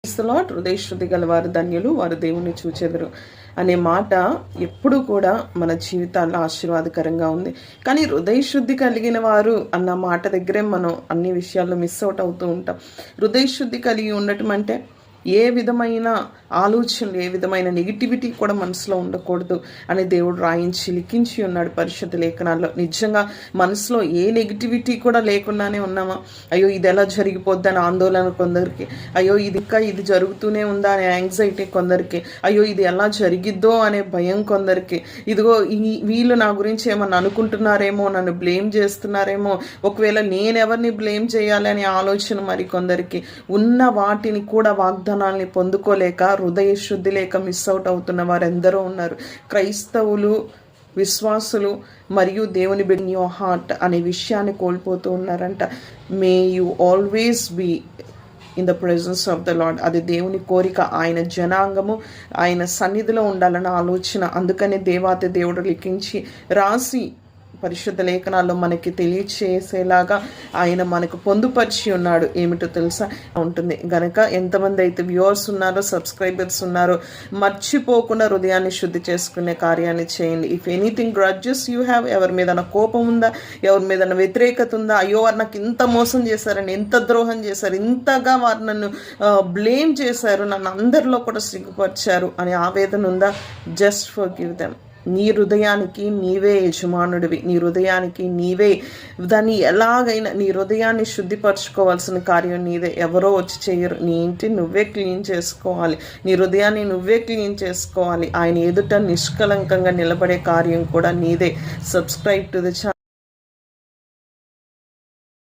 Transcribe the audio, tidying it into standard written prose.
హృదయ శుద్ధి గల వారు ధన్యులు, వారు దేవుని చూచెదరు అనే మాట ఎప్పుడు కూడా మన జీవితాల్లో ఆశీర్వాదకరంగా ఉంది. కానీ హృదయ శుద్ధి కలిగిన వారు అన్న మాట దగ్గరే మనం అన్ని విషయాల్లో మిస్ అవుట్ అవుతూ ఉంటాం. హృదయ శుద్ధి కలిగి ఉండటం అంటే ఏ విధమైన ఆలోచనలు, ఏ విధమైన నెగిటివిటీ కూడా మనసులో ఉండకూడదు అని దేవుడు రాయించి లిఖించి ఉన్నాడు పరిశుద్ధ లేఖనాల్లో. నిజంగా మనసులో ఏ నెగిటివిటీ కూడా లేకుండానే ఉన్నామా? అయ్యో ఇది ఎలా జరిగిపోద్ది అని ఆందోళన కొందరికి, అయ్యో ఇది జరుగుతూనే ఉందా అనే యాంగ్జైటీ కొందరికి, అయ్యో ఇది ఎలా జరిగిద్దో అనే భయం కొందరికి, ఇదిగో వీళ్ళు నా గురించి ఏమన్నా అనుకుంటున్నారేమో, నన్ను బ్లేమ్ చేస్తున్నారేమో, ఒకవేళ నేనెవరిని బ్లేమ్ చేయాలి అనే ఆలోచన మరి కొందరికి, ఉన్న వాటిని కూడా వాగ్దానాల్ని పొందుకోలేక హృదయ శుద్ధి లేక మిస్ అవుట్ అవుతున్న వారు ఎందరో ఉన్నారు. క్రైస్తవులు, విశ్వాసులు మరియు దేవుని బిడ్డ యువర్ హార్ట్ అనే విషయాన్ని కోల్పోతూ ఉన్నారంట. May you always be in the presence of the Lord. అది దేవుని కోరిక. ఆయన జనాంగము ఆయన సన్నిధిలో ఉండాలన్న ఆలోచన. అందుకనే దేవాతి దేవుడు లిఖించి రాసి పరిశుద్ధ లేఖనాల్లో మనకి తెలియచేసేలాగా ఆయన మనకు పొందుపరిచి ఉన్నాడు. ఏమిటో తెలుసా ఉంటుంది గనక ఎంతమంది అయితే వ్యూవర్స్ ఉన్నారో, సబ్స్క్రైబర్స్ ఉన్నారో, మర్చిపోకుండా హృదయాన్ని శుద్ధి చేసుకునే కార్యాన్ని చేయండి. If anything grudges you have, ఎవరి మీద కోపం ఉందా, ఎవరి మీద వ్యతిరేకత ఉందా, అయ్యో వారు నాకు ఇంత మోసం చేశారని, ఇంత ద్రోహం చేశారు, ఇంతగా వారు నన్ను బ్లేమ్ చేశారు, నన్ను అందరిలో కూడా సిగ్గుపరిచారు అనే ఆవేదన ఉందా, జస్ట్ ఫర్ గివ్ దెమ్. నీ హృదయానికి నీవే యజమానుడివి. నీ హృదయానికి నీవే దాన్ని ఎలాగైనా నీ హృదయాన్ని శుద్ధిపరచుకోవాల్సిన కార్యం నీదే. ఎవరో వచ్చి చేయరు. నీ ఇంటిని నువ్వే క్లీన్ చేసుకోవాలి. నీ హృదయాన్ని నువ్వే క్లీన్ చేసుకోవాలి. ఆయన ఎదుట నిష్కలంకంగా నిలబడే కార్యం కూడా నీదే. Subscribe to the channel.